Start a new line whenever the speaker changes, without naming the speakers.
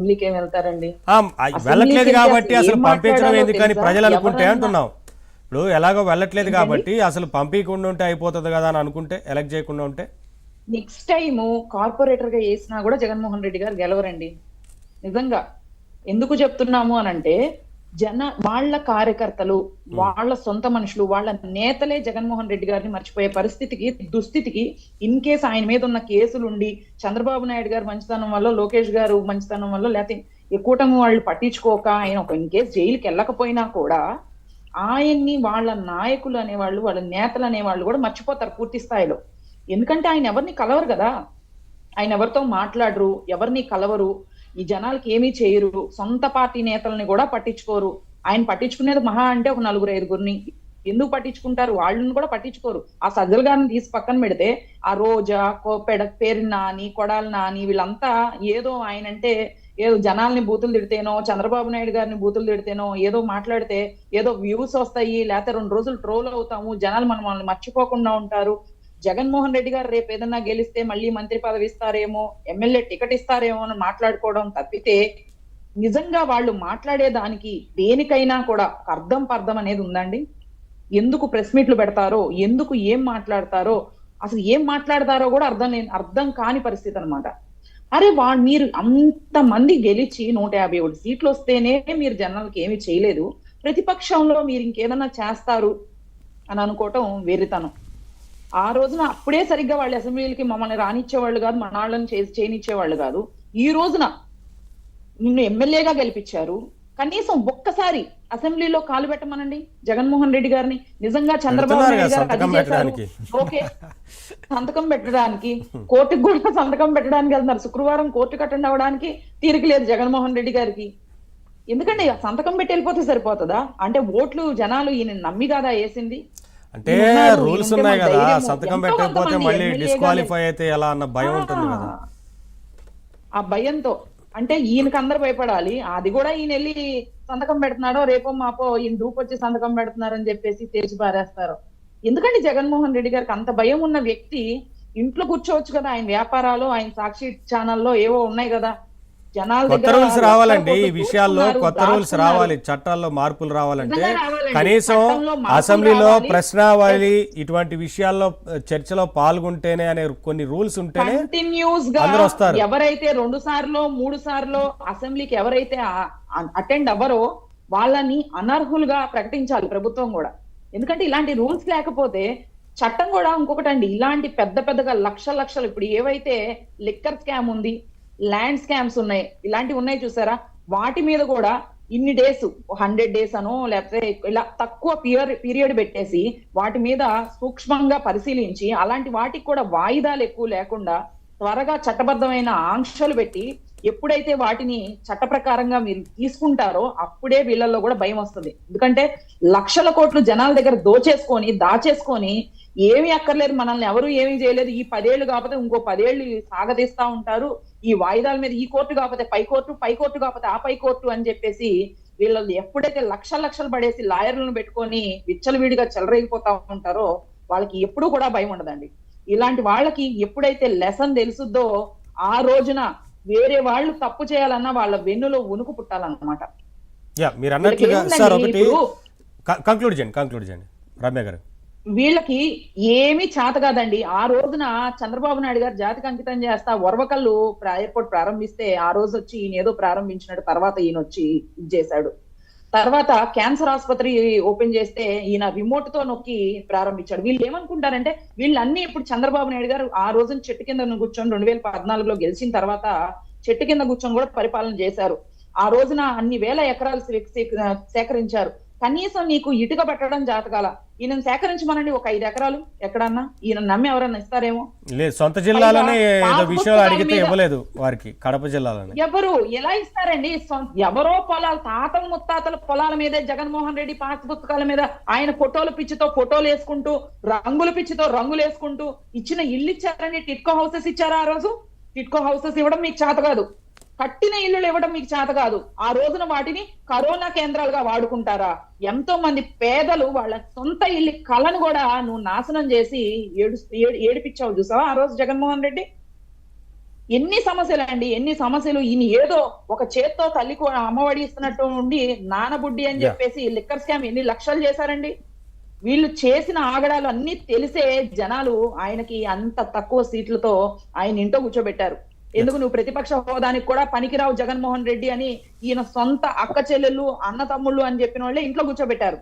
అసెంబ్లీకి ఏం వెళ్తారండి?
వెళ్ళట్లేదు
అసెంబ్లీకి వెళ్ళి
కాబట్టి
అసలు ఏం
అసలు పంపించడం
మాట్లాడాలో
ఎందుకని
తెలుసా?
ప్రజలు అనుకుంటే
ఎవరన్నా
అంటున్నాం. ఇప్పుడు ఎలాగో వెళ్ళట్లేదు
ఏంటండి?
కాబట్టి అసలు పంపించకుండా ఉంటే అయిపోతుంది కదా అని అనుకుంటే, ఎలక్ట్ చేయకుండా ఉంటే.
నెక్స్ట్ టైము కార్పొరేటర్ గా వేసినా కూడా జగన్మోహన్ రెడ్డి గారు గెలవరండి. నిజంగా. ఎందుకు చెప్తున్నాము అనంటే వాళ్ళ కార్యకర్తలు, వాళ్ళ సొంత మనుషులు, వాళ్ళ నేతలే జగన్మోహన్ రెడ్డి గారిని మర్చిపోయే పరిస్థితికి, దుస్థితికి ఇన్ కేస్ ఆయన మీద ఉన్న కేసులుండి చంద్రబాబు నాయుడు గారు మంచితనం వల్ల, లోకేష్ గారు మంచితనం వల్ల, లేకపోతే ఈ కూటమి వాళ్ళు పట్టించుకోక ఆయన ఒక ఇన్ కేస్ జైలుకి వెళ్ళకపోయినా కూడా ఆయన్ని వాళ్ళ నాయకులు అనేవాళ్ళు, వాళ్ళ నేతలు అనేవాళ్ళు కూడా మర్చిపోతారు పూర్తి స్థాయిలో. ఎందుకంటే ఆయన ఎవరిని కలవరు కదా. ఆయన ఎవరితో మాట్లాడరు, ఎవరిని కలవరు, ఈ జనాలకి ఏమీ చేయరు, సొంత పార్టీ నేతల్ని కూడా పట్టించుకోరు. ఆయన పట్టించుకునేది మహా అంటే ఒక నలుగురు ఐదుగురిని. ఎందుకు పట్టించుకుంటారు? వాళ్ళని కూడా పట్టించుకోరు. ఆ సజ్జల గారిని తీసి పక్కన పెడితే ఆ రోజా, పేరు నాని, కొడాలి నాని వీళ్ళంతా ఏదో ఆయన అంటే ఏదో జనాల్ని బూతులు తిడితేనో, చంద్రబాబు నాయుడు గారిని బూతులు తిడితేనో, ఏదో మాట్లాడితే ఏదో వ్యూస్ వస్తాయి, లేకపోతే 2 రోజులు ట్రోల్ అవుతాము, జనాలు మనల్ని మర్చిపోకుండా ఉంటారు, జగన్మోహన్ రెడ్డి గారు రేపు ఏదన్నా గెలిస్తే మళ్ళీ మంత్రి పదవి ఇస్తారేమో, ఎమ్మెల్యే టికెట్ ఇస్తారేమో అని మాట్లాడుకోవడం తప్పితే నిజంగా వాళ్ళు మాట్లాడేదానికి దేనికైనా కూడా ఒక అర్థం పర్థం అనేది ఉందండి? ఎందుకు ప్రెస్ మీట్లు పెడతారో, ఎందుకు ఏం మాట్లాడతారో, అసలు ఏం మాట్లాడతారో కూడా అర్థం కాని పరిస్థితి అనమాట. అరే మీరు అంత మంది గెలిచి 151 సీట్లు వస్తేనే మీరు జనాలకి ఏమి చేయలేదు, ప్రతిపక్షంలో మీరు ఇంకేదన్నా చేస్తారు అని అనుకోవటం వెర్రితనం. ఆ రోజున అప్పుడే సరిగ్గా వాళ్ళు అసెంబ్లీలకి మమ్మల్ని రానిచ్చేవాళ్ళు కాదు, మన వాళ్ళని చేయనిచ్చేవాళ్ళు కాదు. ఈ రోజున నిన్ను ఎమ్మెల్యేగా గెలిపించారు, కనీసం ఒక్కసారి అసెంబ్లీలో కాలు పెట్టమనండి జగన్మోహన్ రెడ్డి గారిని. నిజంగా చంద్రబాబు నాయుడు గారు అది చేశారు, ఓకే, సంతకం పెట్టడానికి, కోర్టుకు కూడా సంతకం పెట్టడానికి వెళ్తున్నారు. శుక్రవారం కోర్టుకు అటెండ్ అవ్వడానికి తీరిక లేదు జగన్మోహన్ రెడ్డి గారికి. ఎందుకండి సంతకం పెట్టి వెళ్ళిపోతే సరిపోతుందా? అంటే ఓట్లు జనాలు ఈయన నమ్మి కాదా వేసింది?
అంటే రూల్స్ ఉన్నాయి కదా, సంతకం పెట్టకపోతే మళ్ళీ డిస్క్వాలిఫై అయితే ఎలా అన్న భయం ఉంటుంది కదా.
ఆ భయంతో అంటే ఈయనకి అందరు భయపడాలి, అది కూడా ఈయన వెళ్ళి సంతకం పెడుతున్నాడో రేపో మాపో ఈయన దూపొచ్చి సంతకం పెడుతున్నారని చెప్పేసి తేల్చి పారేస్తారు. ఎందుకంటే జగన్మోహన్ రెడ్డి గారికి అంత భయం ఉన్న వ్యక్తి ఇంట్లో కూర్చోవచ్చు కదా. ఆయన వ్యాపారాలు, ఆయన సాక్షి ఛానల్లో ఏవో ఉన్నాయి కదా.
కొత్త రూల్స్ రావాలండి ఈ విషయాల్లో, కొత్త రూల్స్ రావాలి, చట్టాల్లో మార్పులు రావాలంటే కనీసం అసెంబ్లీలో ప్రశ్నావళి ఇటువంటి విషయాల్లో చర్చలో పాల్గొంటేనే అనే కొన్ని రూల్స్ ఉంటేనే
కంటిన్యూస్ గా ఎవరైతే 2 సార్లు 3 సార్లు అసెంబ్లీకి ఎవరైతే అటెండ్ అవ్వరో వాళ్ళని అనర్హులుగా ప్రకటించాలి ప్రభుత్వం కూడా. ఎందుకంటే ఇలాంటి రూల్స్ లేకపోతే చట్టం కూడా ఇంకొకటండి, ఇలాంటి పెద్దగా లక్షలు ఇప్పుడు ఏవైతే లిక్కర్ స్కామ్ ఉంది, ల్యాండ్ స్కామ్స్ ఉన్నాయి, ఇలాంటివి ఉన్నాయి చూసారా, వాటి మీద కూడా ఇన్ని డేస్ 100 days అనో లేకపోతే ఇలా తక్కువ పీరియడ్ పెట్టేసి వాటి మీద సూక్ష్మంగా పరిశీలించి అలాంటి వాటికి కూడా వాయిదాలు ఎక్కువ లేకుండా త్వరగా చట్టబద్ధమైన ఆంక్షలు పెట్టి ఎప్పుడైతే వాటిని చట్ట ప్రకారంగా మీరు తీసుకుంటారో అప్పుడే వీళ్ళల్లో కూడా భయం వస్తుంది. ఎందుకంటే లక్షల కోట్లు జనాల దగ్గర దాచేసుకొని ఏమీ అక్కర్లేదు, మనల్ని ఎవరు ఏమీ చేయలేదు, ఈ 10 ఏళ్ళు కాకపోతే ఇంకో 10 ఏళ్ళు సాగదీస్తా ఉంటారు, ఈ వాయిదాల మీద ఈ కోర్టు కాకపోతే పై కోర్టు కాకపోతే ఆ పై కోర్టు అని చెప్పేసి వీళ్ళు ఎప్పుడైతే లక్షలు పడేసి లాయర్లను పెట్టుకొని విచ్చలవిడిగా చెలరేగిపోతా ఉంటారో వాళ్ళకి ఎప్పుడూ కూడా భయం ఉండదండి. ఇలాంటి వాళ్ళకి ఎప్పుడైతే లెసన్ తెలుసుద్దో ఆ రోజున వేరే వాళ్ళు తప్పు చేయాలన్నా వాళ్ళ వెన్నులో ఉనుకు పుట్టాలన్నమాట.
మీరు అన్నట్లుగా సార్ ఒకటి కంక్లూడ్ చేయండి రమ్య గారు.
వీళ్ళకి ఏమీ చేత కాదండి. ఆ రోజున చంద్రబాబు నాయుడు గారు జాతికి అంకితం చేస్తా ఒరవకల్లు ఎయిర్పోర్ట్ ప్రారంభిస్తే ఆ రోజు వచ్చి ఈయన ఏదో ప్రారంభించినట్టు తర్వాత ఈయన వచ్చి ఇది చేశాడు. తర్వాత క్యాన్సర్ ఆసుపత్రి ఓపెన్ చేస్తే ఈయన రిమోట్ తో నొక్కి ప్రారంభించాడు. వీళ్ళు ఏమనుకుంటారంటే వీళ్ళన్నీ ఇప్పుడు చంద్రబాబు నాయుడు గారు ఆ రోజున చెట్టు కింద కూర్చొని 2014లో గెలిచిన తర్వాత చెట్టు కింద కూర్చొని కూడా పరిపాలన చేశారు. ఆ రోజున అన్ని వేల ఎకరాలు సేకరించారు. కనీసం నీకు ఇటుక పెట్టడం జాతకాల ఈయన సేకరించమనండి ఒక 5 ఎకరాలు ఎక్కడన్నా, ఈయన నమ్మి ఎవరన్నా ఇస్తారేమో.
లేదు, సొంత జిల్లాలోనే ఏదో విషయాలు అడిగితే ఇవ్వలేదు వారికి, కడప జిల్లాలోనే
ఎవరు ఎలా ఇస్తారండి? ఎవరో పొలాలు, తాతల ముత్తాతల పొలాల మీదే జగన్మోహన్ రెడ్డి పాస్ పుస్తకాల మీద ఆయన పిచ్చితో ఫోటోలు వేసుకుంటూ, రంగుల పిచ్చితో రంగులు వేసుకుంటూ ఇచ్చిన ఇల్లు ఇచ్చారండి. టిట్కో హౌసెస్ ఇచ్చారా ఆ రోజు? టిట్కో హౌసెస్ ఇవ్వడం మీకు చేత కాదు, కట్టిన ఇల్లులు ఇవ్వడం మీకు చేత కాదు. ఆ రోజున వాటిని కరోనా కేంద్రాలుగా వాడుకుంటారా? ఎంతో మంది పేదలు వాళ్ళ సొంత ఇల్లు కళను కూడా నువ్వు నాశనం చేసి ఏడిపించావు చూసావా ఆ రోజు జగన్మోహన్ రెడ్డి? ఎన్ని సమస్యలు అండి, ఎన్ని సమస్యలు. ఈయన ఏదో ఒక చేత్తో తల్లికి అమ్మఒడి ఇస్తున్నట్టు ఉండి నానబుడ్డి అని చెప్పేసి లిక్కర్ స్కామ్ ఎన్ని లక్షలు చేశారండి. వీళ్ళు చేసిన ఆగడాలు అన్ని తెలిసే జనాలు ఆయనకి అంత తక్కువ సీట్లతో ఆయన ఇంట్లో కూర్చోబెట్టారు. ఎందుకు నువ్వు ప్రతిపక్ష హోదానికి కూడా పనికిరావు జగన్మోహన్ రెడ్డి అని ఈయన సొంత అక్క చెల్లెళ్ళు అన్న తమ్ముళ్ళు అని చెప్పిన వాళ్ళే ఇంట్లో కూర్చోబెట్టారు.